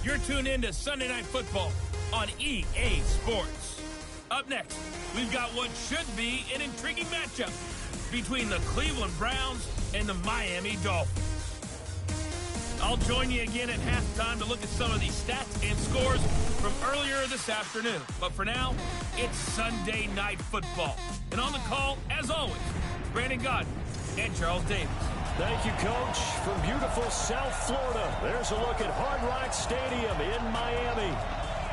You're tuned in to Sunday Night Football on EA Sports. Up next, we've got what should be an intriguing matchup between the Cleveland Browns and the Miami Dolphins. I'll join you again at halftime to look at some of these stats and scores from earlier this afternoon. But for now, it's Sunday Night Football. And on the call, as always, Brandon Godden and Charles Davis. Thank you, Coach. From beautiful South Florida, there's a look at Hard Rock Stadium in Miami.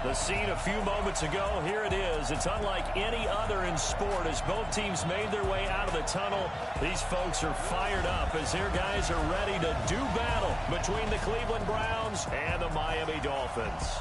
The scene a few moments ago, here it is. It's unlike any other in sport as both teams made their way out of the tunnel. These folks are fired up as their guys are ready to do battle between the Cleveland Browns and the Miami Dolphins.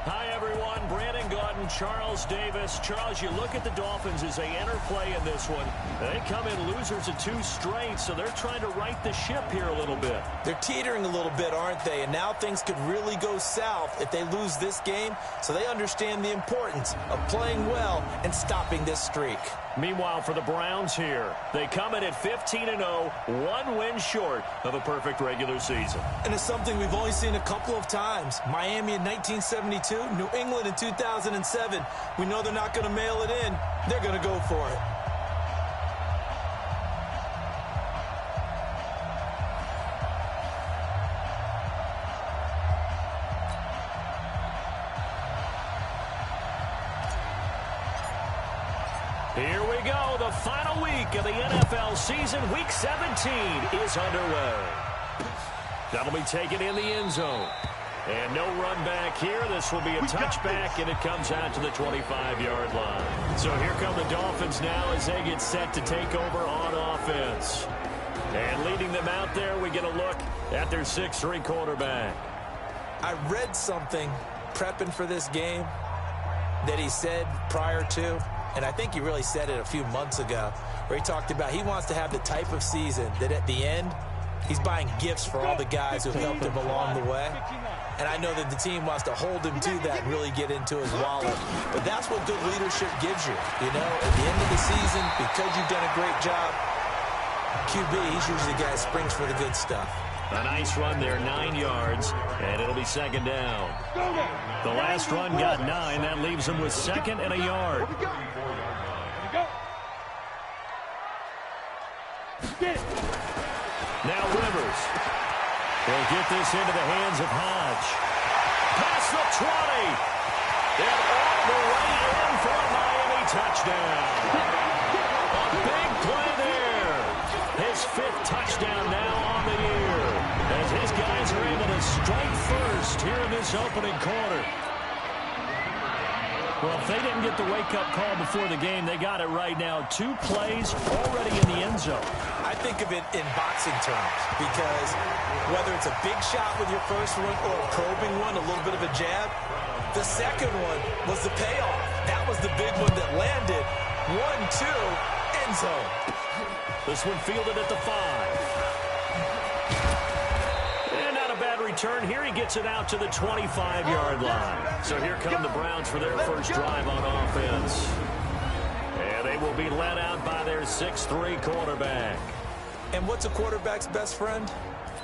Hi, everyone. Brandon Godden, Charles Davis. Charles, you look at the Dolphins as they enter play in this one. They come in losers of 2 straight, so they're trying to right the ship here a little bit. They're teetering a little bit, aren't they? And now things could really go south if they lose this game, so they understand the importance of playing well and stopping this streak. Meanwhile, for the Browns here, they come in at 15-0, 1 win short of a perfect regular season. And it's something we've only seen a couple of times. Miami in 1972, New England in 2007. We know they're not going to mail it in. They're going to go for it. Here we go. The final week of the NFL season. Week 17 is underway. That'll be taken in the end zone. And no run back here. This will be a touchback, and it comes out to the 25-yard line. So here come the Dolphins now as they get set to take over on offense. And leading them out there, we get a look at their 6'3" quarterback. I read something prepping for this game that he said prior to, and I think he really said it a few months ago, where he talked about he wants to have the type of season that at the end, he's buying gifts for all the guys who helped him along the way. And I know that the team wants to hold him to that and really get into his wallet. But that's what good leadership gives you. You know, at the end of the season, because you've done a great job, QB, he's usually the guy that springs for the good stuff. A nice run there, 9 yards, and it'll be second down. The last run got 9. That leaves him with 2nd and a yard. Now Rivers will get this into the hands of Hodge. Past the 20. And all the way in for a Miami touchdown. A big play there. His 5th touchdown now on the year, as his guys are able to strike first here in this opening quarter. Well, if they didn't get the wake-up call before the game, they got it right now. 2 plays already in the end zone. I think of it in boxing terms, because whether it's a big shot with your first one or a probing one, a little bit of a jab, the second one was the payoff. That was the big one that landed. 1-2, end zone. This one fielded at the 5. And not a bad return. Here he gets it out to the 25-yard line. So here come the Browns for their first drive on offense. And they will be led out by their 6'3" quarterback. And what's a quarterback's best friend?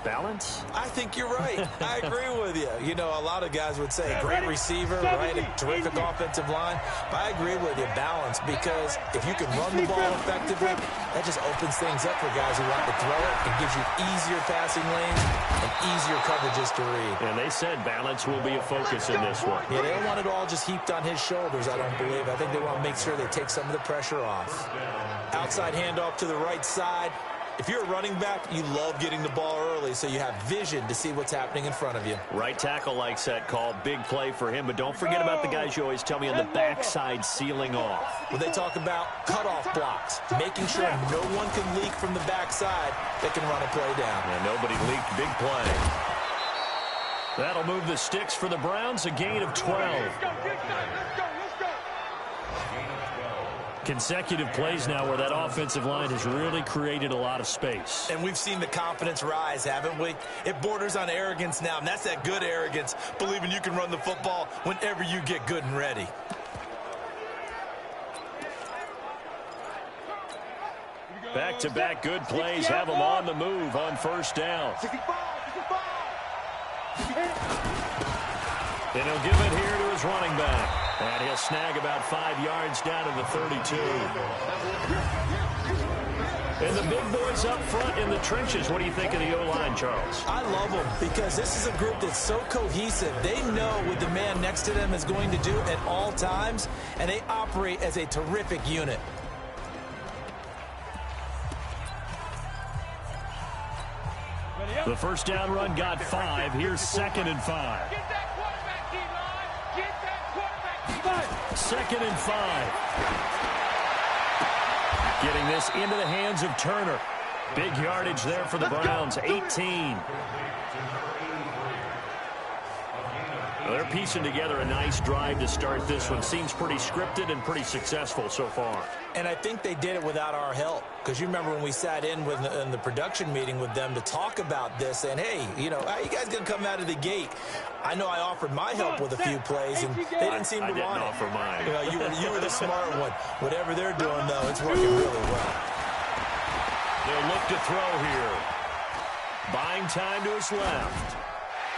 Balance? I think you're right. I agree with you. You know, a lot of guys would say great receiver, right? A terrific offensive line. But I agree with you, balance, because if you can run the ball effectively, that just opens things up for guys who want to throw it and gives you easier passing lanes and easier coverages to read. And they said balance will be a focus in this one. Yeah, they don't want it all just heaped on his shoulders, I don't believe. I think they want to make sure they take some of the pressure off. Outside handoff to the right side. If you're a running back, you love getting the ball early so you have vision to see what's happening in front of you. Right tackle likes that call. Big play for him. But don't forget about the guys you always tell me on the backside sealing off. Well, they talk about cutoff blocks, making sure no one can leak from the backside that can run a play down. And nobody leaked. Big play. That'll move the sticks for the Browns, a gain of 12. Consecutive plays now where that offensive line has really created a lot of space. And we've seen the confidence rise, haven't we? It borders on arrogance now, and that's that good arrogance, believing you can run the football whenever you get good and ready. Back-to-back good plays have them on the move on first down. And he'll give it here to his running back. And he'll snag about 5 yards down to the 32. And the big boys up front in the trenches. What do you think of the O-line, Charles? I love them because this is a group that's so cohesive. They know what the man next to them is going to do at all times, and they operate as a terrific unit. The first down run got 5. Here's 2nd and 5. Get that quarterback, D-line. Get that quarterback, D-line. 2nd and 5. Getting this into the hands of Turner. Big yardage there for the Browns, 18. Well, they're piecing together a nice drive to start this one. Seems pretty scripted and pretty successful so far. And I think they did it without our help. Because you remember when we sat in the production meeting with them to talk about this, and hey, you know, how you guys going to come out of the gate? I know I offered my help with a few plays, and they didn't seem to want it. I didn't offer mine. You know, you were the smart one. Whatever they're doing, though, it's working really well. They'll look to throw here. Buying time to his left.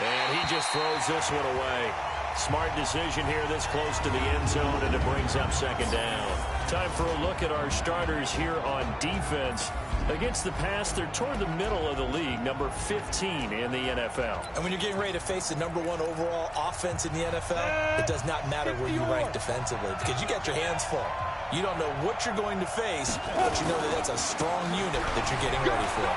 And he just throws this one away. Smart decision here this close to the end zone, and it brings up 2nd down. Time for a look at our starters here on defense. Against the pass, they're toward the middle of the league, number 15 in the NFL. And when you're getting ready to face the number 1 overall offense in the NFL, it does not matter where you rank defensively because you got your hands full. You don't know what you're going to face, but you know that that's a strong unit that you're getting ready for.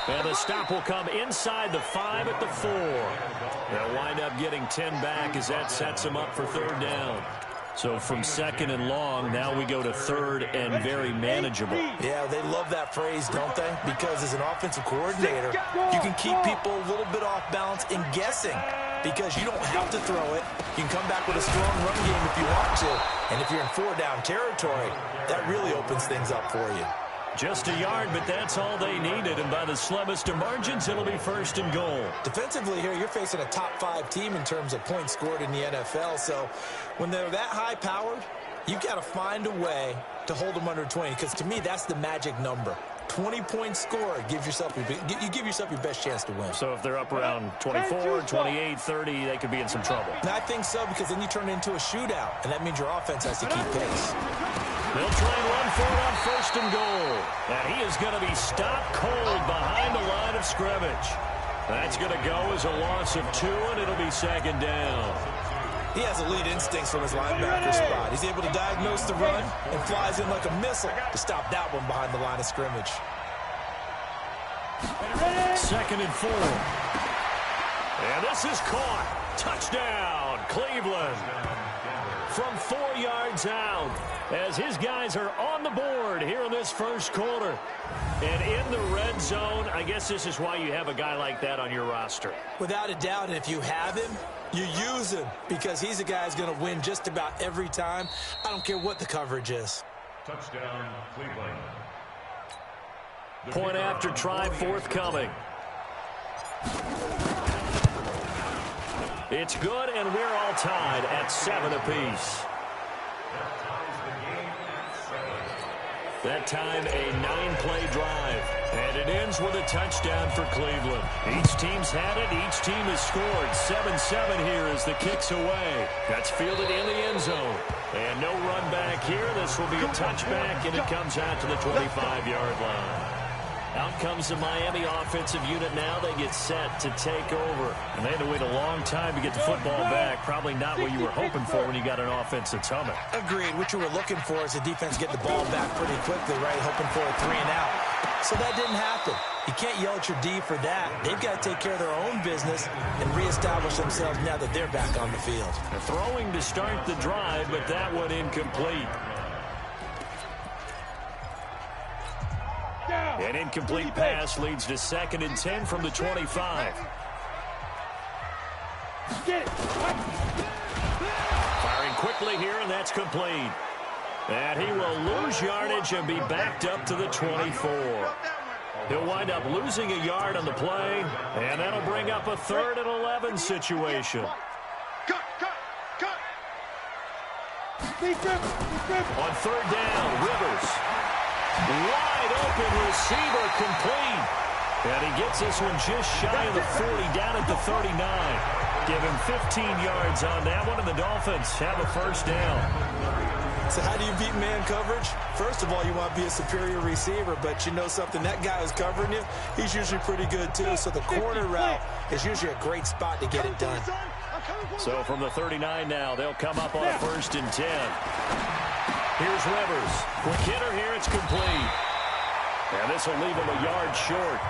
And the stop will come inside the 5 at the 4. They'll wind up getting 10 back as that sets them up for 3rd down. So from 2nd and long, now we go to 3rd and very manageable. Yeah, they love that phrase, don't they? Because as an offensive coordinator, you can keep people a little bit off balance and guessing because you don't have to throw it. You can come back with a strong run game if you want to. And if you're in 4-down territory, that really opens things up for you. Just a yard, but that's all they needed. And by the slimmest of margins, it'll be 1st and goal. Defensively here, you're facing a top 5 team in terms of points scored in the NFL. So when they're that high-powered, you've got to find a way to hold them under 20. Because to me, that's the magic number. 20 points scored, you give yourself your best chance to win. So if they're up around 24, 28, 30, they could be in some trouble. And I think so because then you turn it into a shootout, and that means your offense has to keep pace. They'll try and run for it on 1st and goal. And he is going to be stopped cold behind the line of scrimmage. That's going to go as a loss of 2, and it'll be 2nd down. He has elite instincts from his linebacker spot. He's able to diagnose the run and flies in like a missile to stop that one behind the line of scrimmage. 2nd and 4. And this is caught. Touchdown, Cleveland. From 4 yards out as his guys are on the board here in this first quarter. And in the red zone, I guess this is why you have a guy like that on your roster. Without a doubt, and if you have him, you use him because he's a guy who's going to win just about every time. I don't care what the coverage is. Touchdown, Cleveland. Point after try forthcoming. It's good, and we're all tied at 7 apiece. That time, a 9-play drive. And it ends with a touchdown for Cleveland. Each team's had it. Each team has scored. 7-7 here as the kick's away. That's fielded in the end zone. And no run back here. This will be a touchback, and it comes out to the 25-yard line. Out comes the Miami offensive unit now. They get set to take over. And they had to wait a long time to get the football back. Probably not what you were hoping for when you got an offense that's humming. Agreed. What you were looking for is the defense get the ball back pretty quickly, right? Hoping for a 3-and-out. So that didn't happen. You can't yell at your D for that. They've got to take care of their own business and reestablish themselves now that they're back on the field. They're throwing to start the drive, but that one incomplete. An incomplete pass leads to 2nd and 10 from the 25. Firing quickly here, and that's complete. And he will lose yardage and be backed up to the 24. He'll wind up losing a yard on the play, and that'll bring up a 3rd and 11 situation. On 3rd down, Rivers. Wide open receiver complete. And he gets this one just shy of the 40, down at the 39. Give him 15 yards on that one, and the Dolphins have a first down. So how do you beat man coverage? First of all, you want to be a superior receiver, but you know something, that guy who's covering you, he's usually pretty good too. So the corner route is usually a great spot to get it done. So from the 39 now, they'll come up on a 1st and 10. Here's Rivers. Quick hitter here, it's complete. And this will leave him a yard short.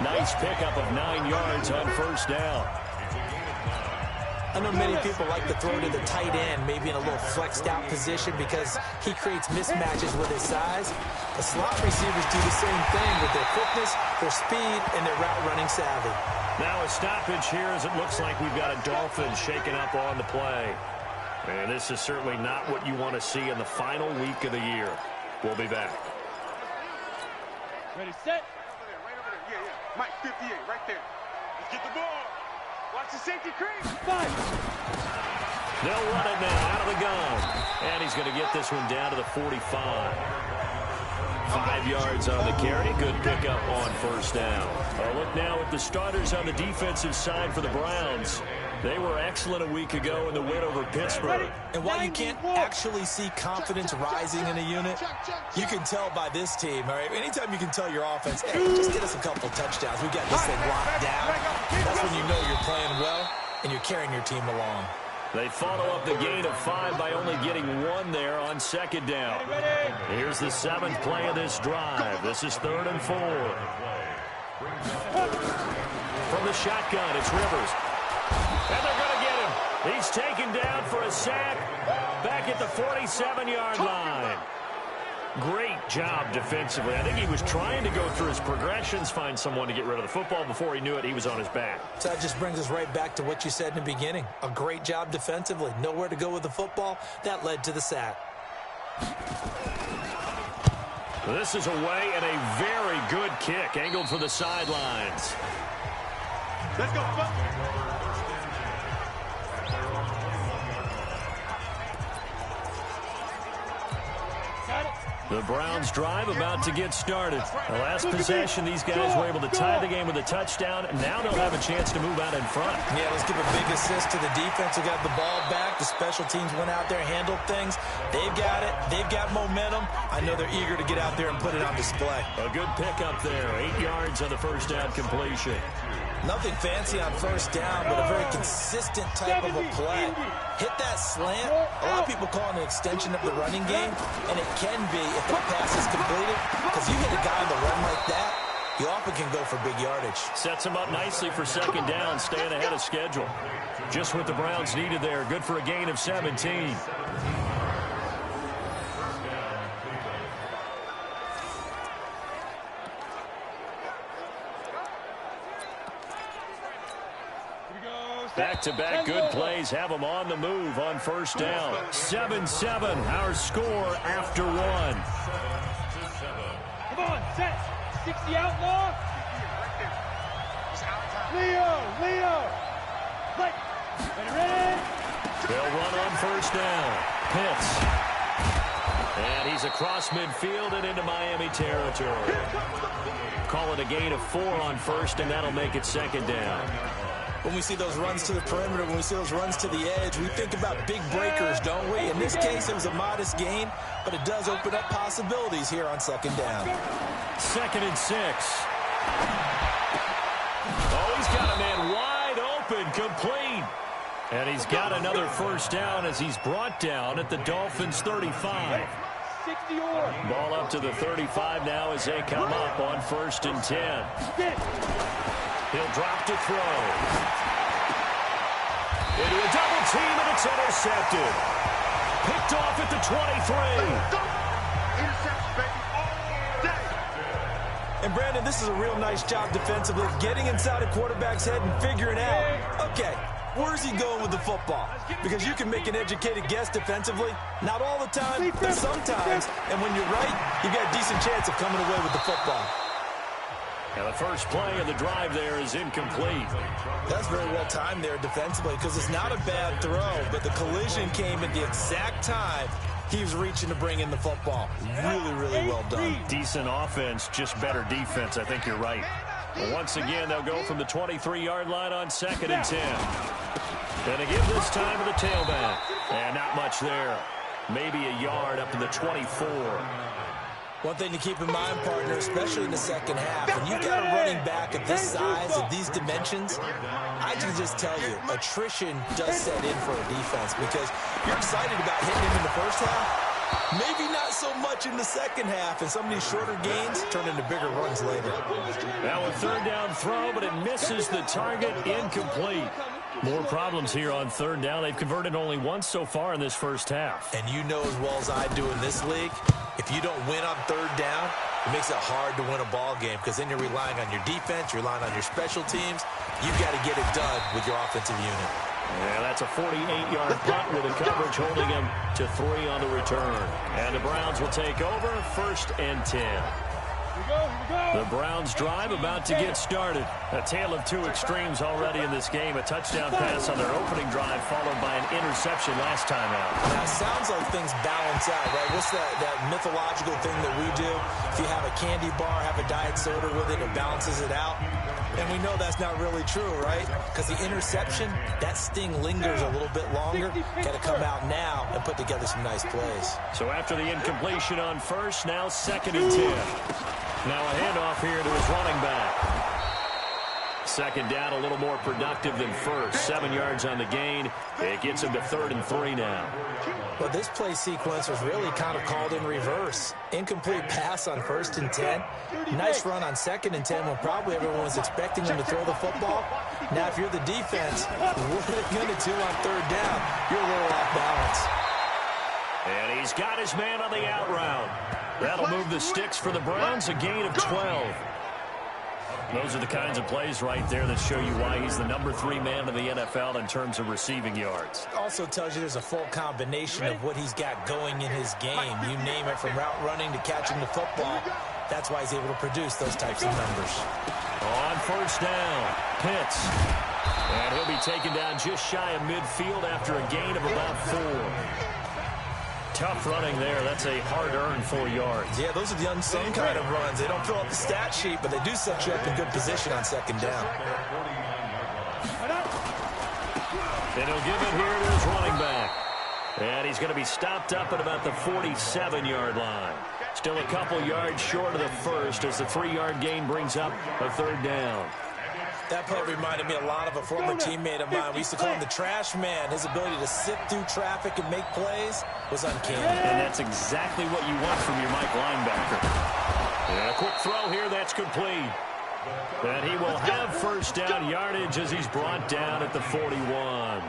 Nice pickup of 9 yards on first down. I know many people like to throw to the tight end, maybe in a little flexed out position because he creates mismatches with his size. The slot receivers do the same thing with their quickness, their speed, and their route running savvy. Now a stoppage here as it looks like we've got a Dolphin shaken up on the play. And this is certainly not what you want to see in the final week of the year. We'll be back. Ready, set. Right over there. Yeah. Mike, 58, right there. Let's get the ball. Watch the safety creep. 5. They'll run it now out of the gun. And he's going to get this one down to the 45. 5 yards on the carry. Good pickup on first down. A look now at the starters on the defensive side for the Browns. They were excellent a week ago in the win over Pittsburgh. And while you can't actually see confidence rising in a unit, you can tell by this team, all right? Anytime you can tell your offense, hey, just get us a couple touchdowns. We got this thing locked down. That's when you know you're playing well and you're carrying your team along. They follow up the gain of 5 by only getting 1 there on 2nd down. Here's the 7th play of this drive. This is 3rd and 4. From the shotgun, it's Rivers. And they're going to get him. He's taken down for a sack back at the 47-yard line. Great job defensively. I think he was trying to go through his progressions, find someone to get rid of the football. Before he knew it, he was on his back. So that just brings us right back to what you said in the beginning. A great job defensively. Nowhere to go with the football. That led to the sack. This is away and a very good kick, angled for the sidelines. Let's go. The Browns drive about to get started. The last possession, these guys were able to tie the game with a touchdown, and now they'll have a chance to move out in front. Yeah, let's give a big assist to the defense who got the ball back. The special teams went out there, handled things. They've got it. They've got momentum. I know they're eager to get out there and put it on display. A good pickup there. 8 yards on the first down completion. Nothing fancy on first down, but a very consistent type of a play. Hit that slant. A lot of people call it an extension of the running game, and it can be if that pass is completed, because you hit a guy on the run like that, you often can go for big yardage. Sets him up nicely for 2nd down, staying ahead of schedule. Just what the Browns needed there. Good for a gain of 17. Back-to-back good plays have them on the move on first down. 7-7, our score after 1. Come on, set. 60 outlaw. Leo. Like. Ready. They'll run on first down. Pitts. And he's across midfield and into Miami territory. Call it a gain of 4 on first, and that'll make it 2nd down. When we see those runs to the perimeter, when we see those runs to the edge, we think about big breakers, don't we? In this case, it was a modest gain, but it does open up possibilities here on 2nd down. 2nd and 6. Oh, he's got a man wide open, complete. And he's got another first down as he's brought down at the Dolphins' 35. 60 or. Ball up to the 35 now as they come up on 1st and 10. He'll drop to throw. Into a double team, and it's intercepted. Picked off at the 23. Interception, baby, all day. And, Brandon, this is a real nice job defensively, getting inside a quarterback's head and figuring out, okay, where's he going with the football? Because you can make an educated guess defensively. Not all the time, but sometimes. And when you're right, you've got a decent chance of coming away with the football. Now the first play of the drive there is incomplete. That's very well timed there defensively because it's not a bad throw, but the collision came at the exact time he was reaching to bring in the football. Really, really well done. Decent offense, just better defense. I think you're right. Well, once again, they'll go from the 23-yard line on 2nd and 10. And they give this time to the tailback. And not much there. Maybe a yard up to the 24. One thing to keep in mind, partner, especially in the second half, when you got a running back of this size, of these dimensions, I can just tell you, attrition does set in for a defense because you're excited about hitting him in the first half. Maybe not so much in the second half, and some of these shorter gains turn into bigger runs later. Now a third down throw, but it misses the target, incomplete. More problems here on third down. They've converted only once so far in this first half. And you know as well as I do in this league, if you don't win on third down, it makes it hard to win a ball game because then you're relying on your defense, you're relying on your special teams. You've got to get it done with your offensive unit. Yeah, that's a 48-yard punt with the coverage holding him to 3 on the return. And the Browns will take over, 1st and 10. The Browns drive about to get started. A tale of two extremes already in this game. A touchdown pass on their opening drive followed by an interception last time out. Now, it sounds like things balance out, right? What's that mythological thing that we do? If you have a candy bar, have a diet soda with it, it balances it out. And we know that's not really true, right? Because the interception, that sting lingers a little bit longer. Got to come out now and put together some nice plays. So after the incompletion on first, now 2nd and 10. Now a handoff here to his running back. Second down, a little more productive than first. 7 yards on the gain. It gets him to 3rd and 3 now. Well, this play sequence was really kind of called in reverse. Incomplete pass on 1st and 10. Nice run on 2nd and 10 when probably everyone was expecting him to throw the football. Now, if you're the defense, what are they going to do on 3rd down? You're a little off balance. And he's got his man on the out route. That'll move the sticks for the Browns, a gain of 12. Those are the kinds of plays right there that show you why he's the number 3 man in the NFL in terms of receiving yards. Also tells you there's a full combination of what he's got going in his game. You name it, from route running to catching the football. That's why he's able to produce those types of numbers. On 1st down, Pitts. And he'll be taken down just shy of midfield after a gain of about 4. Tough running there. That's a hard-earned 4 yards. Yeah, those are the unsung kind of runs. They don't fill up the stat sheet, but they do set you up in good position on 2nd down. And he'll give it here to his running back. And he's going to be stopped up at about the 47-yard line. Still a couple yards short of the first as the 3-yard gain brings up a 3rd down. That play reminded me a lot of a former teammate of mine. We used to call him the trash man. His ability to sift through traffic and make plays was uncanny. And that's exactly what you want from your Mike linebacker. And a quick throw here, that's complete. And he will have 1st down yardage as he's brought down at the 41.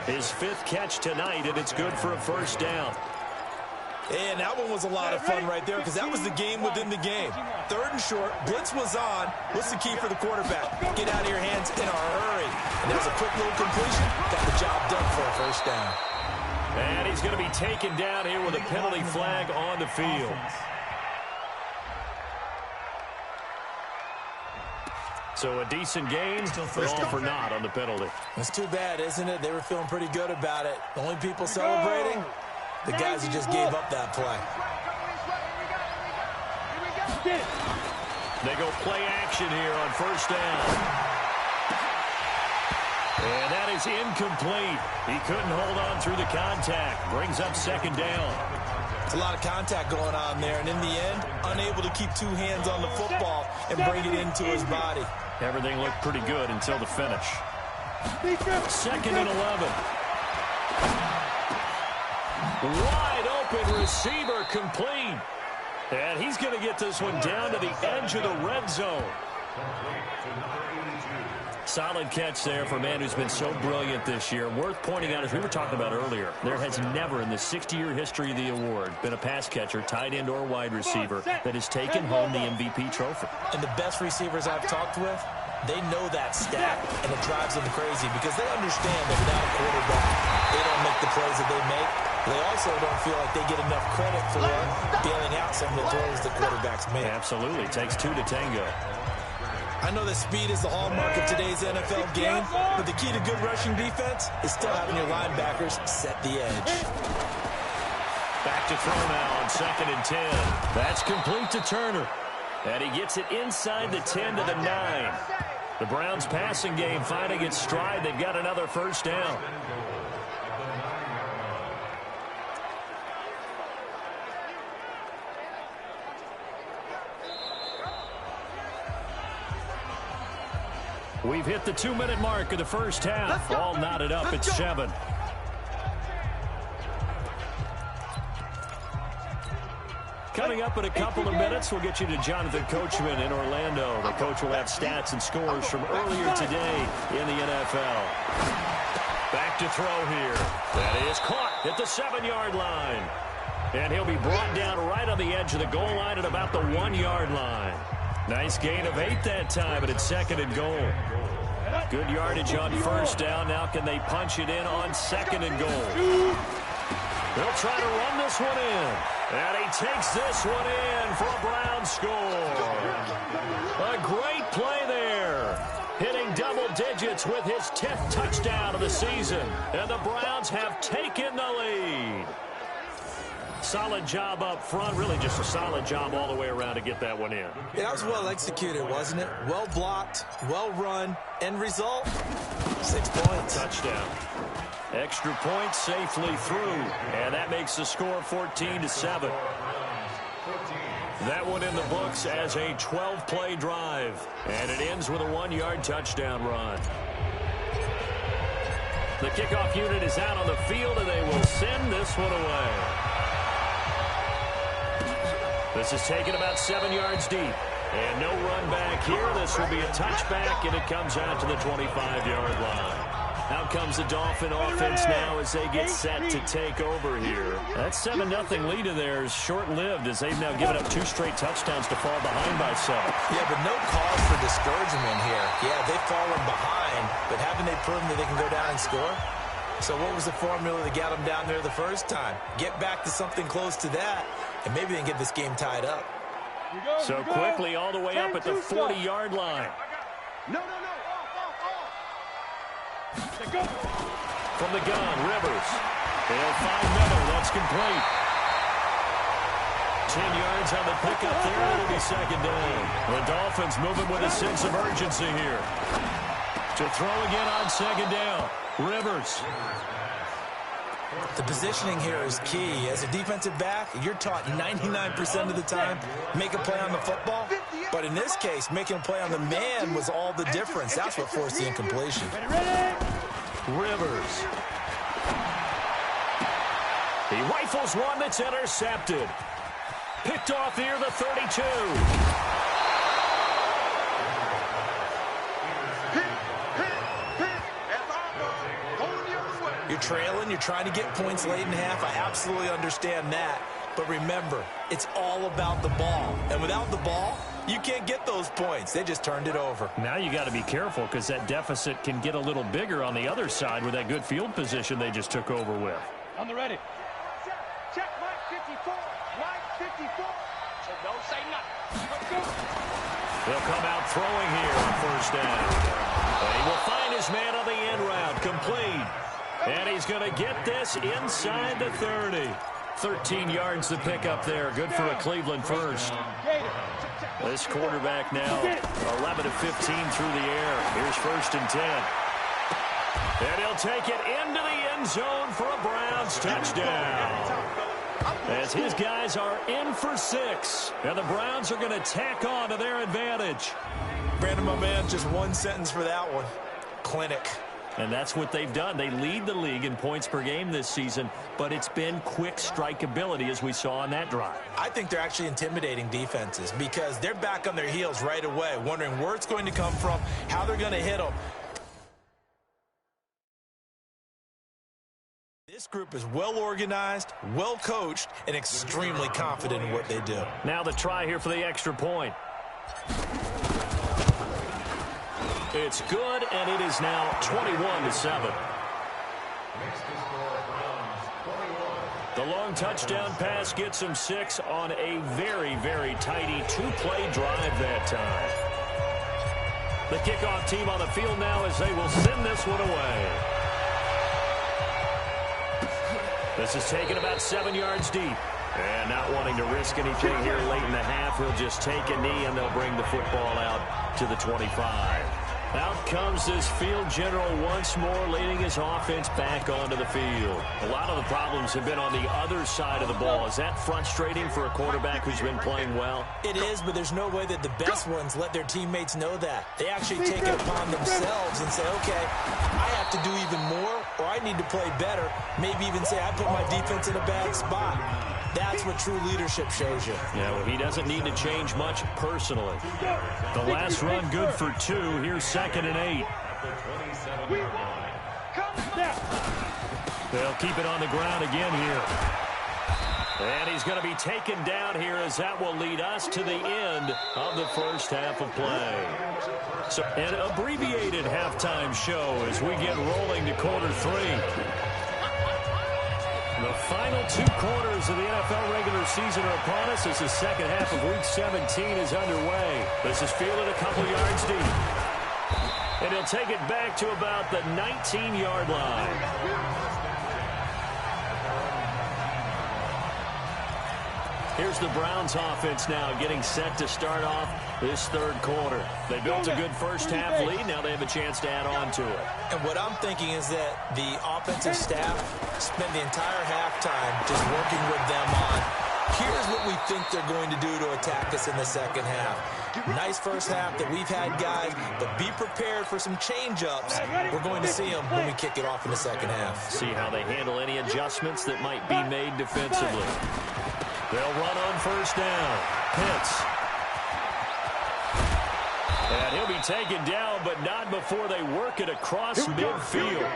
His 5th catch tonight, and it's good for a 1st down. And that one was a lot of fun right there because that was the game within the game. 3rd and short, blitz was on. What's the key for the quarterback? Get out of your hands in a hurry. And there's a quick little completion. Got the job done for a 1st down. And he's going to be taken down here with a penalty flag on the field. So a decent gain, but all for naught on the penalty. It's too bad, isn't it? They were feeling pretty good about it. The only people celebrating, the guys who just gave up that play. They go play action here on 1st down. And that is incomplete. He couldn't hold on through the contact. Brings up 2nd down. It's a lot of contact going on there, and in the end, unable to keep 2 hands on the football and bring it into his body. Everything looked pretty good until the finish. 2nd and 11. Wide open receiver complete. And he's going to get this one down to the edge of the red zone. Solid catch there for a man who's been so brilliant this year. Worth pointing out, as we were talking about earlier, there has never in the 60-year history of the award been a pass catcher, tight end or wide receiver, that has taken home the MVP trophy. And the best receivers I've talked with, they know that stat, and it drives them crazy because they understand that without a quarterback, they don't make the plays that they make. They also don't feel like they get enough credit for bailing out some of the throws the quarterbacks make. Absolutely. Takes 2 to tango. I know that speed is the hallmark of today's NFL game, but the key to good rushing defense is still having your linebackers set the edge. Back to throw now on 2nd and 10. That's complete to Turner. And he gets it inside the 10 to the 9. The Browns passing game finding its stride. They've got another first down. We've hit the 2-minute mark of the first half. All knotted up at 7. Coming up in a couple of minutes, we'll get you to Jonathan Coachman in Orlando. The coach will have stats and scores from earlier today in the NFL. Back to throw here. That is caught at the 7-yard line. And he'll be brought down right on the edge of the goal line at about the 1-yard line. Nice gain of 8 that time, but it's 2nd and goal. Good yardage on first down. Now can they punch it in on 2nd and goal? They'll try to run this one in. And he takes this one in for a Brown score. A great play there. Hitting double digits with his 10th touchdown of the season. And the Browns have taken the lead. Solid job up front. Really just a solid job all the way around to get that one in. Yeah, that was well executed, wasn't it? Well blocked, well run. End result, 6 points. Touchdown. Extra point safely through. And that makes the score 14-7. That one in the books as a 12-play drive. And it ends with a 1-yard touchdown run. The kickoff unit is out on the field, and they will send this one away. This is taken about 7 yards deep. And no run back here. This will be a touchback, and it comes out to the 25-yard line. Out comes the Dolphin offense now as they get set to take over here. That 7-0 lead of theirs short-lived as they've now given up 2 straight touchdowns to fall behind by 7. Yeah, but no cause for discouragement here. Yeah, they've fallen behind, but haven't they proven that they can go down and score? So what was the formula that got them down there the first time? Get back to something close to that, and maybe they can get this game tied up. So quickly all the way up at the 40-yard line. No. From the gun, Rivers. They'll find Miller. That's complete. 10 yards on the pickup there. It'll be 2nd down. The Dolphins moving with a sense of urgency here. To throw again on 2nd down. Rivers. The positioning here is key. As a defensive back, you're taught 99% of the time, make a play on the football. But in this case, making a play on the man was all the difference. That's what forced the incompletion. Rivers. He rifles one that's intercepted. Picked off here, the 32. You're trailing, you're trying to get points late in half. I absolutely understand that. But remember, it's all about the ball. And without the ball, you can't get those points. They just turned it over. Now you got to be careful because that deficit can get a little bigger on the other side with that good field position they just took over with. On the ready. Check Mike 54. Mike 54. So don't say nothing. Let's go. They'll come out throwing here on first down. And he will find his man on the end route. Complete. And he's going to get this inside the 30. 13 yards to pick up there. Good for a Cleveland first. This quarterback now 11 of 15 through the air. Here's 1st and 10. And he'll take it into the end zone for a Browns touchdown. As his guys are in for 6. And the Browns are going to tack on to their advantage. Brandon, my man, just one sentence for that one. Clinic. And that's what they've done. They lead the league in points per game this season, but it's been quick strikeability as we saw on that drive. I think they're actually intimidating defenses because they're back on their heels right away, wondering where it's going to come from, how they're going to hit them. This group is well organized, well coached, and extremely confident in what they do. Now the try here for the extra point. It's good, and it is now 21-7. The long touchdown pass gets him 6 on a very, very tidy 2-play drive that time. The kickoff team on the field now as they will send this one away. This is taken about 7 yards deep. And not wanting to risk anything here late in the half, he'll just take a knee, and they'll bring the football out to the 25. Out comes this field general once more, leading his offense back onto the field. A lot of the problems have been on the other side of the ball. Is that frustrating for a quarterback who's been playing well? It is, but there's no way that the best ones let their teammates know that. They actually take it upon themselves and say, okay, I have to do even more, or I need to play better. Maybe even say, I put my defense in a bad spot. That's what true leadership shows you. Yeah, well, he doesn't need to change much personally. The last run good for 2. Here's 2nd and 8. They'll keep it on the ground again here. And he's going to be taken down here as that will lead us to the end of the first half of play. So an abbreviated halftime show as we get rolling to quarter 3. The final 2 quarters of the NFL regular season are upon us as the second half of Week 17 is underway. This is fielded a couple yards deep. And he'll take it back to about the 19-yard line. Here's the Browns offense now getting set to start off this third quarter. They built a good first half lead. Now they have a chance to add on to it. And what I'm thinking is that the offensive staff spent the entire halftime just working with them on, here's what we think they're going to do to attack us in the second half. Nice first half that we've had, guys, but be prepared for some change-ups. We're going to see them when we kick it off in the second half. See how they handle any adjustments that might be made defensively. They'll run on first down. Pitts. And he'll be taken down, but not before they work it across midfield.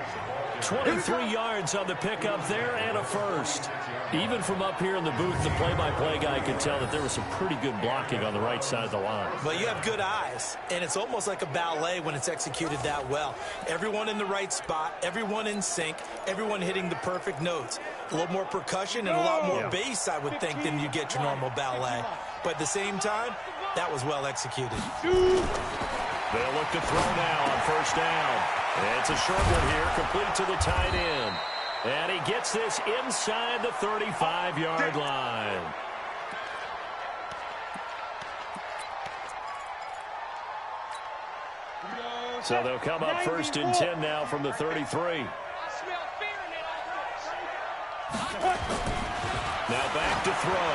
23 yards on the pickup there and a first. Even from up here in the booth, the play-by-play guy could tell that there was some pretty good blocking on the right side of the line. But you have good eyes, and it's almost like a ballet when it's executed that well. Everyone in the right spot, everyone in sync, everyone hitting the perfect notes. A little more percussion and a lot more bass, I would think, than you get your normal ballet. But at the same time, that was well executed. They'll look to throw now on first down. It's a short one here, complete to the tight end. And he gets this inside the 35-yard line. So they'll come up 1st and 10 now from the 33. Now back to throw.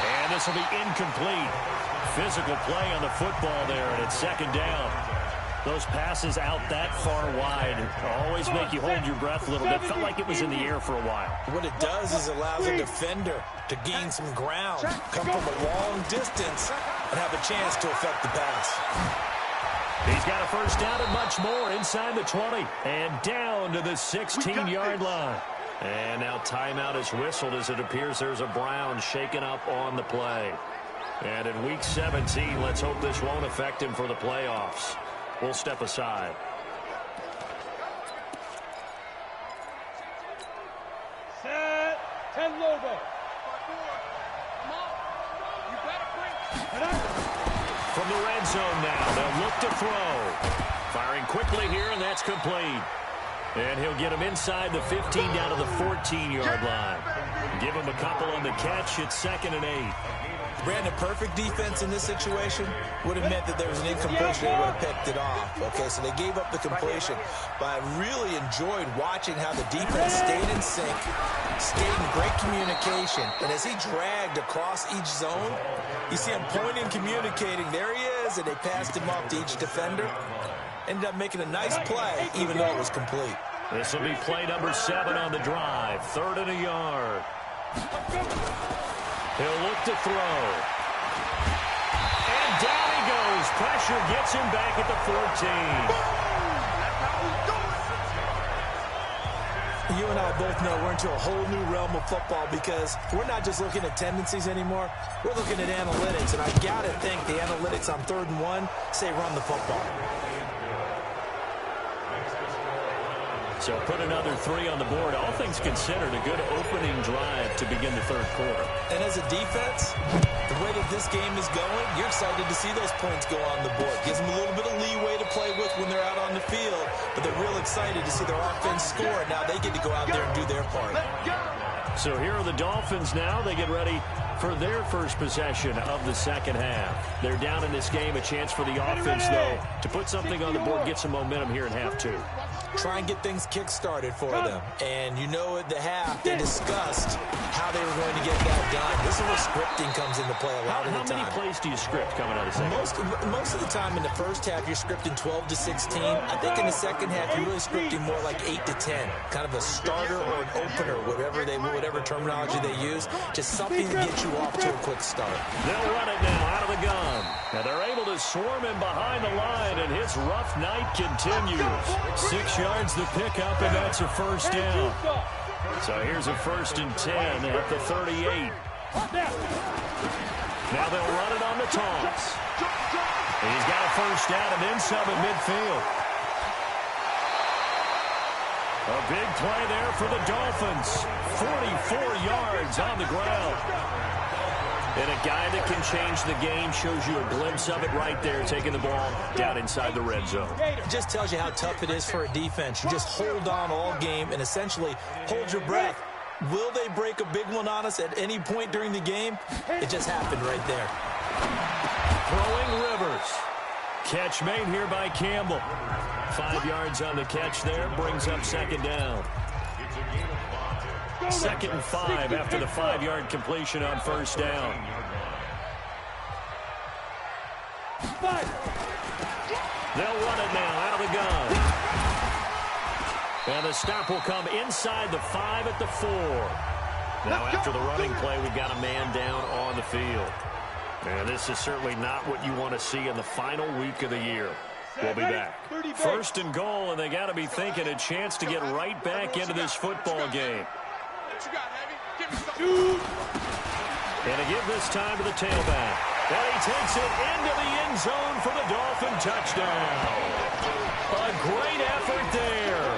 And this will be incomplete. Physical play on the football there, and it's 2nd down. Those passes out that far wide always make you hold your breath a little bit. Felt like it was in the air for a while. What it does is allows a defender to gain some ground, come from a long distance, and have a chance to affect the pass. He's got a first down and much more inside the 20 and down to the 16-yard line. And now timeout is whistled as it appears there's a Brown shaken up on the play. And in Week 17, let's hope this won't affect him for the playoffs. We'll step aside. Set. 10 Lobo. From the red zone now, they'll look to throw. Firing quickly here, and that's complete. And he'll get him inside the 15 down to the 14-yard line. Give him a couple on the catch. It's 2nd and 8. Brandon, perfect defense in this situation would have meant that there was an incompletion. They would have picked it off. Okay, so they gave up the completion. But I really enjoyed watching how the defense stayed in sync, stayed in great communication. And as he dragged across each zone, you see him pointing, communicating. There he is, and they passed him off to each defender. Ended up making a nice play, even though it was complete. This will be play number 7 on the drive. 3rd and a yard. He'll look to throw. And down he goes. Pressure gets him back at the 14. You and I both know we're into a whole new realm of football because we're not just looking at tendencies anymore. We're looking at analytics, and I got to think the analytics on 3rd and 1 say run the football. So put another 3 on the board. All things considered, a good opening drive to begin the 3rd quarter. And as a defense, the way that this game is going, you're excited to see those points go on the board. Gives them a little bit of leeway to play with when they're out on the field, but they're real excited to see their offense score. Now they get to go out there and do their part. So here are the Dolphins now. They get ready for their first possession of the second half. They're down in this game. A chance for the offense, though, to put something on the board, get some momentum here in half two. Try and get things kick-started for them. And you know at the half, they discussed how they were going to get that done. This is where scripting comes into play a lot of the time. How many plays do you script coming out of the second half? Most of the time in the first half, you're scripting 12 to 16. I think in the second half, you're really scripting more like 8 to 10. Kind of a starter or an opener, whatever terminology they use. Just something to get you off to a quick start. They'll run it now out of the gun. And they're able to swarm him behind the line, and his rough night continues. 6 yards the pickup, and that's a first down. So here's a 1st and 10 at the 38. Now they'll run it on the toss. He's got a first down and then some at midfield. A big play there for the Dolphins. 44 yards on the ground. And a guy that can change the game, shows you a glimpse of it right there, taking the ball down inside the red zone. It just tells you how tough it is for a defense. You just hold on all game and essentially hold your breath. Will they break a big one on us at any point during the game? It just happened right there. Throwing Rivers. Catch made here by Campbell. 5 yards on the catch there, brings up second down. 2nd and 5 after the 5-yard completion on first down. They'll run it now out of the gun. And the stop will come inside the 5 at the 4. Now after the running play, we've got a man down on the field. And this is certainly not what you want to see in the final week of the year. We'll be back. 1st and goal, and they got to be thinking a chance to get right back into this football game. And a give this time to the tailback. And he takes it into the end zone for the Dolphin touchdown. A great effort there.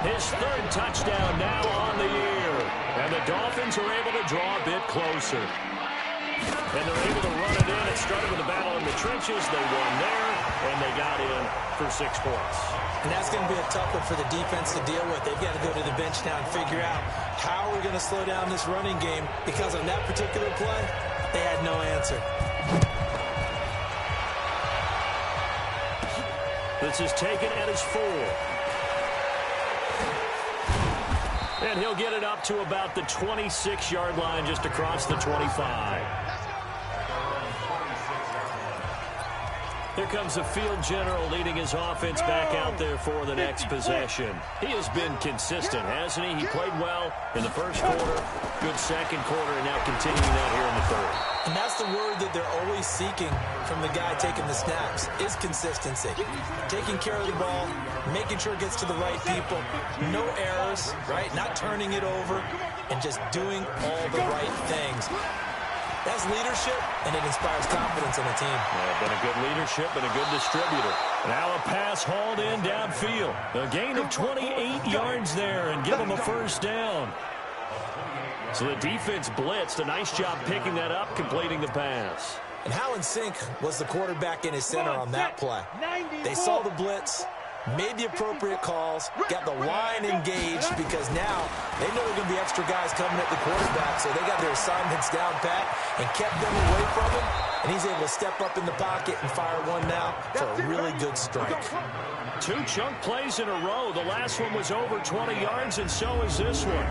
His 3rd touchdown now on the year. And the Dolphins are able to draw a bit closer. And they're able to run it in. It started with a battle in the trenches. They won there, and they got in for 6 points. And that's going to be a tough one for the defense to deal with. They've got to go to the bench now and figure out how we're going to slow down this running game, because on that particular play, they had no answer. This is taken at his 4. And he'll get it up to about the 26-yard line, just across the 25. Here comes the field general leading his offense back out there for the next possession. He has been consistent, hasn't he? He played well in the first quarter, good second quarter, and now continuing that here in the 3rd. And that's the word that they're always seeking from the guy taking the snaps, is consistency. Taking care of the ball, making sure it gets to the right people, no errors, right? Not turning it over, and just doing all the right things. That's leadership, and it inspires confidence in a team. Yeah, been a good leadership and a good distributor. Now a pass hauled in downfield. A gain of 28 yards there, and give them a first down. So the defense blitzed. A nice job picking that up, completing the pass. And how in sync was the quarterback in his center on that play? They saw the blitz, made the appropriate calls, got the line engaged, because now they know there are going to be extra guys coming at the quarterback, so they got their assignments down pat and kept them away from him, and he's able to step up in the pocket and fire one now for a really good strike. 2 chunk plays in a row. The last one was over 20 yards, and so is this one.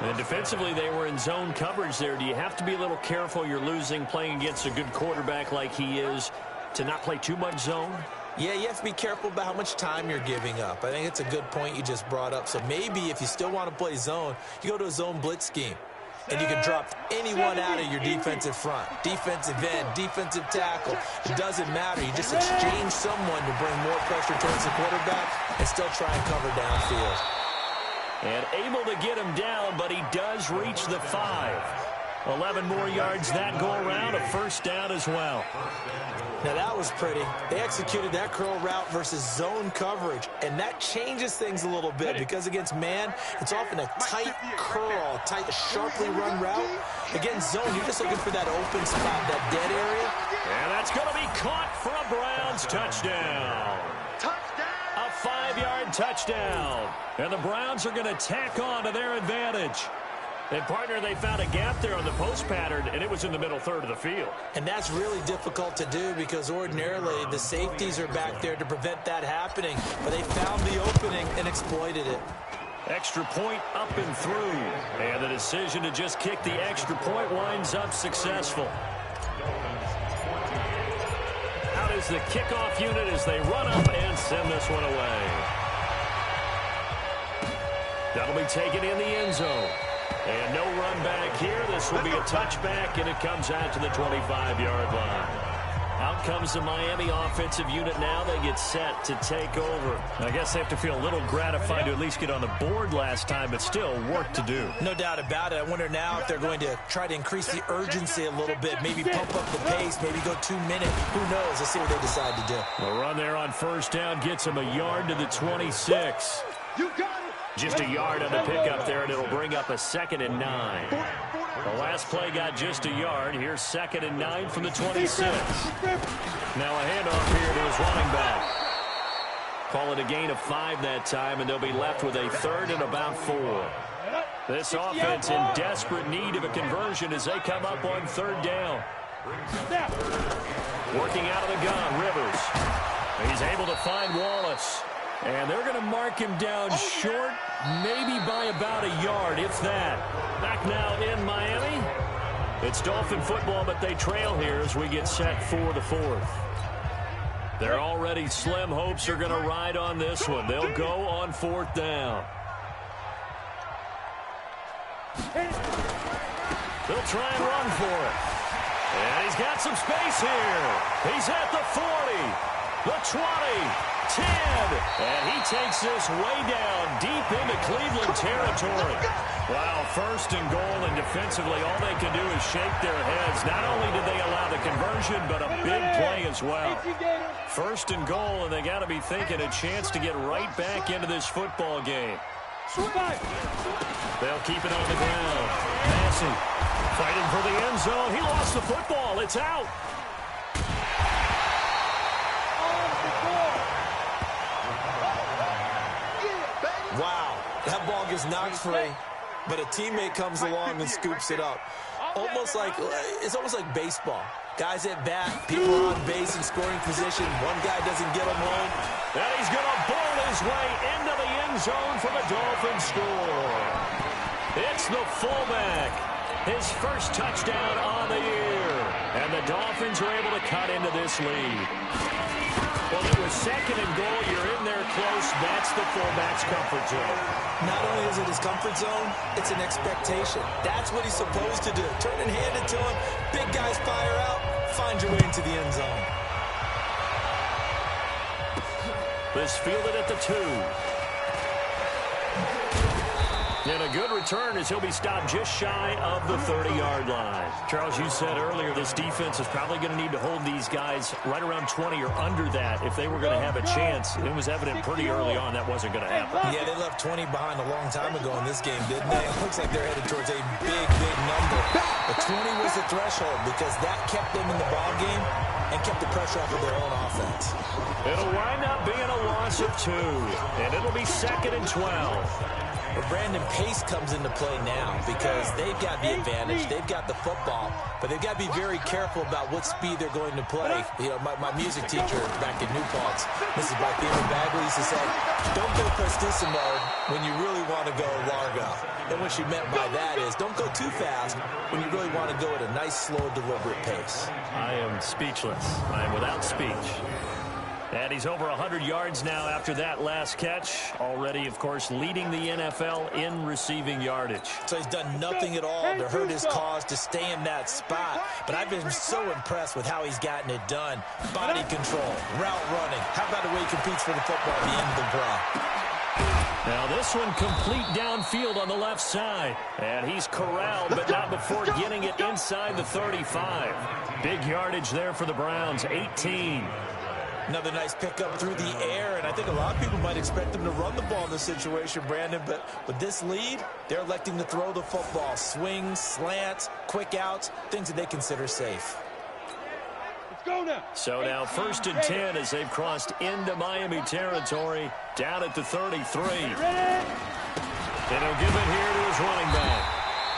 And defensively, they were in zone coverage there. Do you have to be a little careful? You're losing, playing against a good quarterback like he is, to not play too much zone? Yeah, you have to be careful about how much time you're giving up. I think it's a good point you just brought up. So maybe if you still want to play zone, you go to a zone blitz scheme. And you can drop anyone out of your defensive front. Defensive end, defensive tackle. It doesn't matter. You just exchange someone to bring more pressure towards the quarterback and still try and cover downfield. And able to get him down, but he does reach the 5. 11 more yards that go around, a first down as well. Now that was pretty. They executed that curl route versus zone coverage, and that changes things a little bit, because against man, it's often a tight curl, tight, sharply run route. Against zone, you're just looking for that open spot, that dead area. And that's going to be caught for a Browns touchdown. A 5-yard touchdown. And the Browns are going to tack on to their advantage. And, partner, they found a gap there on the post pattern, and it was in the middle third of the field. And that's really difficult to do because ordinarily the safeties are back there to prevent that happening. But they found the opening and exploited it. Extra point up and through. And the decision to just kick the extra point winds up successful. Out is the kickoff unit as they run up and send this one away. That'll be taken in the end zone. And no run back here. This will be a touchback, and it comes out to the 25-yard line. Out comes the Miami offensive unit now. They get set to take over. I guess they have to feel a little gratified to at least get on the board last time, but still work to do. No doubt about it. I wonder now if they're going to try to increase the urgency a little bit, maybe pump up the pace, maybe go 2 minutes. Who knows? Let's see what they decide to do. The run there on first down gets them a yard to the 26. You got it. Just a yard on the pickup there, and it'll bring up a 2nd and 9. The last play got just a yard. Here's 2nd and 9 from the 26. Now a handoff here to his running back. Call it a gain of 5 that time, and they'll be left with a 3rd and about 4. This offense in desperate need of a conversion as they come up on 3rd down. Working out of the gun, Rivers. He's able to find Wallace. And they're going to mark him down short, maybe by about a yard, if that. Back now in Miami. It's Dolphin football, but they trail here as we get set for the 4th. Their already slim hopes are going to ride on this one. They'll go on 4th down. They'll try and run for it. And he's got some space here. He's at the 40, the 20. 10, and he takes this way down deep into Cleveland territory. Wow, 1st and goal, and defensively all they can do is shake their heads. Not only did they allow the conversion, but a big play as well. 1st and goal, and they got to be thinking a chance to get right back into this football game. They'll keep it on the ground. Massey fighting for the end zone. He lost the football. It's out. Wow, that ball gets knocked free, but a teammate comes along and scoops it up. It's almost like baseball. Guys at bat, people are on base in scoring position. One guy doesn't get them home. And he's going to bowl his way into the end zone for the Dolphins score. It's the fullback. His first touchdown on the year. And the Dolphins are able to cut into this lead. Well, it was 2nd and goal. You're in there close. That's the fullback's comfort zone. Not only is it his comfort zone, it's an expectation. That's what he's supposed to do. Turn and hand it to him. Big guys fire out. Find your way into the end zone. This fielded at the 2. And a good return as he'll be stopped just shy of the 30-yard line. Charles, you said earlier this defense is probably going to need to hold these guys right around 20 or under that if they were going to have a chance. It was evident pretty early on that wasn't going to happen. Yeah, they left 20 behind a long time ago in this game, didn't they? It looks like they're headed towards a big, big number. But 20 was the threshold because that kept them in the ball game and kept the pressure off of their own offense. It'll wind up being a loss of 2, and it'll be 2nd and 12. But Brandon, pace comes into play now because they've got the advantage. They've got the football, but they've got to be very careful about what speed they're going to play. You know, my music teacher back in New Paltz, Mrs. Blackbeard Bagley, used to say, don't go prestissimo when you really want to go largo. And what she meant by that is don't go too fast when you really want to go at a nice, slow, deliberate pace. I am speechless. I am without speech. And he's over 100 yards now after that last catch. Already, of course, leading the NFL in receiving yardage. So he's done nothing at all to hurt his cause to stay in that spot. But I've been so impressed with how he's gotten it done. Body control, route running. How about the way he competes for the football at the end of the play? Now this one complete downfield on the left side. And he's corralled, but not before getting it inside the 35. Big yardage there for the Browns, 18. Another nice pickup through the air, and I think a lot of people might expect them to run the ball in this situation, Brandon, but with this lead, they're electing to throw the football. Swings, slants, quick outs, things that they consider safe. Let's go now. So now 1st and 10 as they've crossed into Miami territory, down at the 33. And he'll give it here to his running back.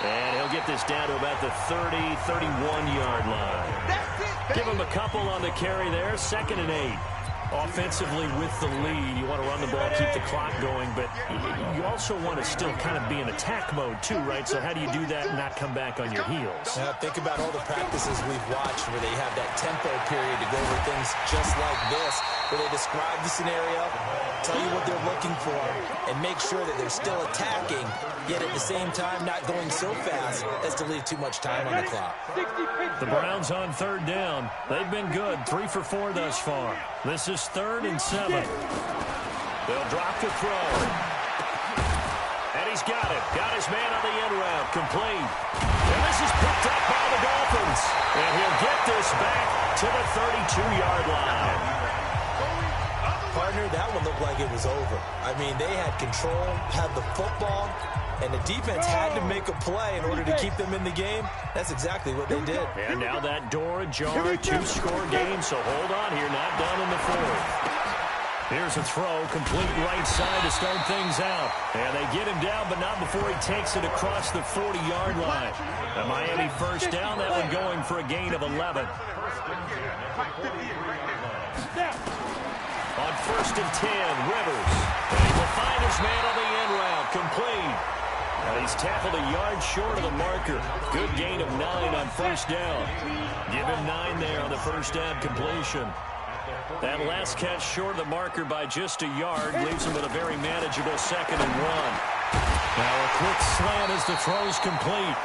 And he'll get this down to about the 30, 31-yard line. Give him a couple on the carry there. 2nd and 8. Offensively with the lead, you want to run the ball, keep the clock going, but you also want to still kind of be in attack mode too, right? So how do you do that and not come back on your heels? Think about all the practices we've watched where they have that tempo period to go over things just like this, where they describe the scenario, tell you what they're looking for, and make sure that they're still attacking, yet at the same time not going so fast as to leave too much time on the clock. The Browns on 3rd down. They've been good, 3 for 4 thus far. This is 3rd and 7. They'll drop the throw. And he's got it. Got his man on the end route. Complete. And this is picked up by the Dolphins. And he'll get this back to the 32-yard line. Partner, that one looked like it was over. I mean, they had control, had the football, and the defense had to make a play in order to keep them in the game. That's exactly what they did. And now that door ajar, 2-score game, so hold on here, not done in the 4th. Here's a throw, complete right side to start things out. And they get him down, but not before he takes it across the 40-yard line. A Miami 1st down, that one going for a gain of 11. On 1st and 10, Rivers. And he will find his man on the end route, complete. And he's tackled a yard short of the marker. Good gain of 9 on 1st down. Give him 9 there on the 1st down completion. That last catch short of the marker by just a yard leaves him with a very manageable 2nd and 1. Now a quick slant as the throw's complete.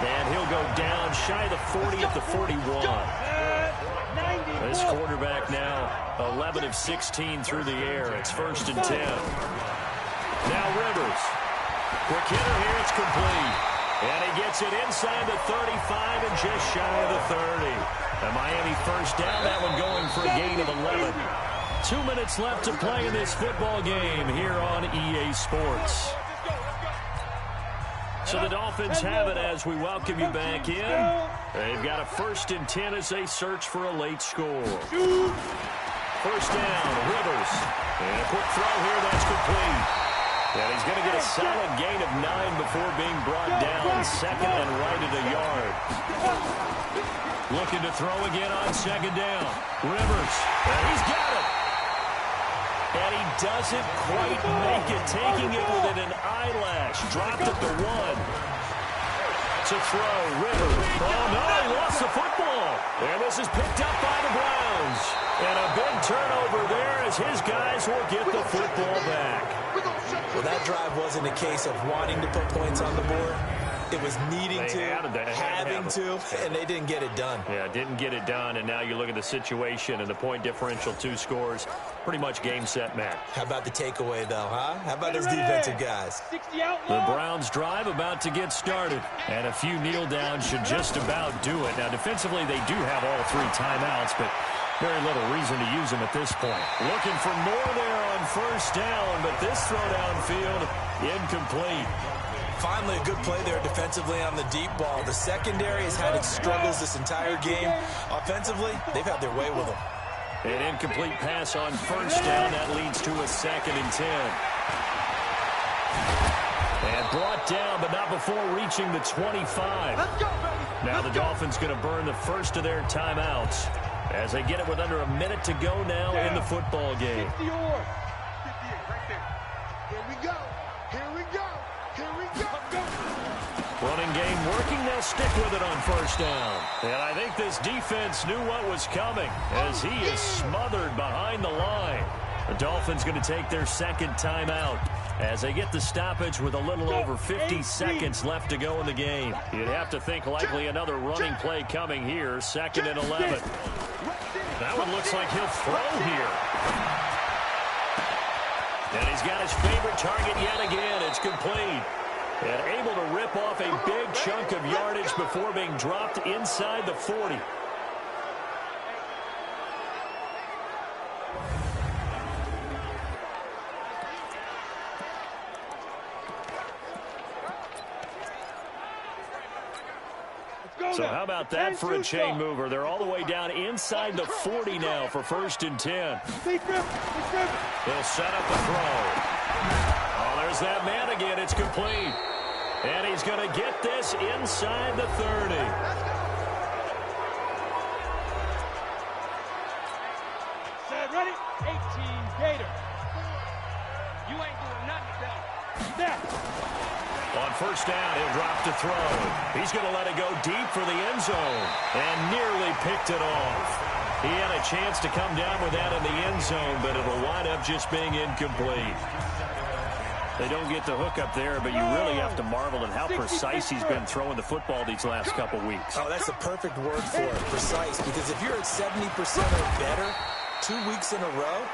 And he'll go down shy of the 40 at the 41. This quarterback now 11 of 16 through the air. It's 1st and 10. Now Rivers. Quick hitter here, it's complete. And he gets it inside the 35 and just shy of the 30. A Miami 1st down, that one going for a gain of 11. 2 minutes left to play in this football game here on EA Sports. So the Dolphins have it as we welcome you back in. They've got a 1st and 10 as they search for a late score. 1st down, Rivers. And a quick throw here, that's complete. And he's going to get a solid gain of 9 before being brought down 2nd and right at a yard. Looking to throw again on 2nd down. Rivers, and he's got it. And he doesn't quite make it, taking it within an eyelash. Dropped at the 1. To throw, Rivers. Oh, no, he lost the football. And this is picked up by the Browns. And a big turnover there as his guys will get the football back. Well, that drive wasn't a case of wanting to put points on the board. It was needing having to, and they didn't get it done. Yeah, didn't get it done, and now you look at the situation and the point differential, 2 scores, pretty much game, set, match. How about the takeaway, though, huh? How about those defensive guys? The Browns drive about to get started, and a few kneel downs should just about do it. Now, defensively, they do have all 3 timeouts, but very little reason to use them at this point. Looking for more there on 1st down, but this throw downfield, incomplete. Finally, a good play there defensively on the deep ball. The secondary has had its struggles this entire game. Offensively, they've had their way with them. An incomplete pass on 1st down. That leads to a 2nd and 10. And brought down, but not before reaching the 25. Now the Dolphins going to burn the first of their timeouts as they get it with under a minute to go now in the football game. Here we go. Here we go. Here we go. Running game working. They'll stick with it on 1st down. And I think this defense knew what was coming as he is smothered behind the line. The Dolphins going to take their 2nd timeout as they get the stoppage with a little over 50 seconds left to go in the game. You'd have to think likely another running play coming here. 2nd and 11. That one looks like he'll throw here. And he's got his favorite target yet again. It's complete. And able to rip off a big chunk of yardage before being dropped inside the 40. So how about that for a chain mover? They're all the way down inside the 40 now for 1st and 10. They'll set up the throw. Oh, there's that man again. It's complete. And he's going to get this inside the 30. Set, ready? 18 Gator. You ain't doing nothing today. Snap. On first down, he'll drop to throw. He's going to let it go deep for the end zone and nearly picked it off. He had a chance to come down with that in the end zone, but it'll wind up just being incomplete. They don't get the hook up there, but you really have to marvel at how precise he's been throwing the football these last couple weeks. Oh, that's a perfect word for it, precise, because if you're at 70% or better 2 weeks in a row,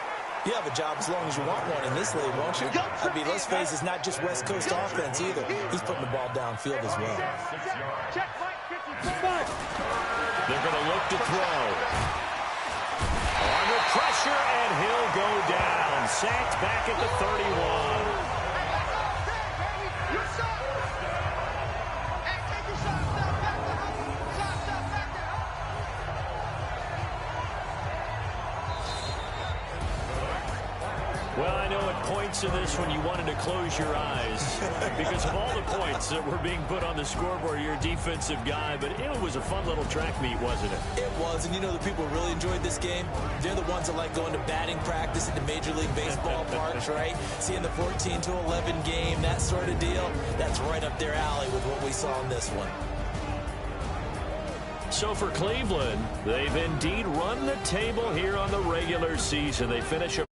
you have a job as long as you want one in this league, won't you? I mean, let's face it, it's not just West Coast offense either. He's putting the ball downfield as well. Check Mike 55. They're going to look to throw. Under pressure, and he'll go down. Sacked back at the 31. Well, I know at points of this when you wanted to close your eyes because of all the points that were being put on the scoreboard, you're a defensive guy, but it was a fun little track meet, wasn't it? It was, and you know the people really enjoyed this game? They're the ones that like going to batting practice at the Major League Baseball parks, right? Seeing the 14-11 game, that sort of deal, that's right up their alley with what we saw in this one. So for Cleveland, they've indeed run the table here on the regular season. They finish